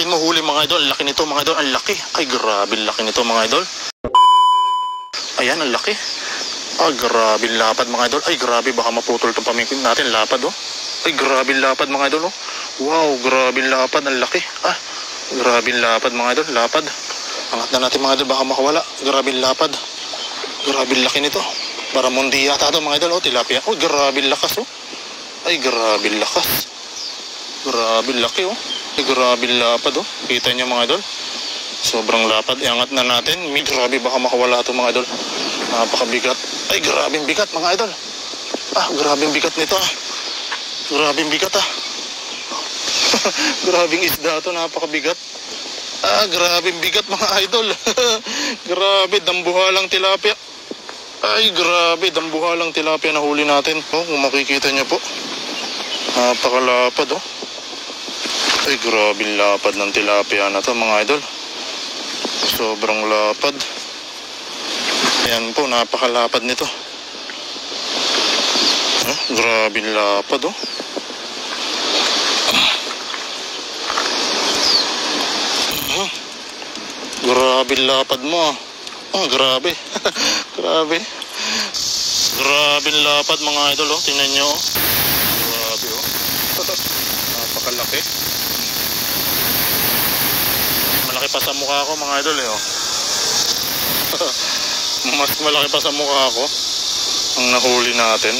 natin mahuli mga idol. Laki nito mga idol, ang laki. Ay grabe laki nito mga idol. Ayan, ang laki. Ay grabe lapad mga idol. Ay grabe, baka maputol itong pamingkin natin. Lapad oh. Ay grabe lapad mga idol oh. Wow, grabe lapad, ang laki. Ah, grabe lapad mga idol, lapad. Angat na natin mga idol, baka makawala. Grabe lapad. Grabe laki nito. Para mundi yata ito mga idol oh, tilapia. Oh, grabe lakas oh. Ay grabe lakas. Grabe laki oh. Ay grabe lapad oh. Kita niyo mga idol. Sobrang lapad. Iangat na natin. Grabe, baka makawala ito mga idol. Napakabigat. Ay grabing bigat mga idol. Ah, grabing bigat nito ah. Grabing bigat ah. Grabing isda ito, napakabigat. Ah, grabing bigat mga idol. Grabe, dambuhalang tilapia. Ay grabe, dambuhalang tilapia na huli natin. Oh, kung makikita niyo po. Napakalapad oh. Ay grabe lapad ng tilapia na to mga idol. Sobrang lapad. Ayan po, napakalapad nito. Grabe lapad oh. Grabe lapad mo ah. Oh, grabe. Grabe. Grabe lapad mga idol oh. Tingnan nyo oh. Grabe oh. Napakalaki. Malaki pa sa mukha ko mga idol eh oh. Mas malaki pa sa mukha ko ang nahuli natin.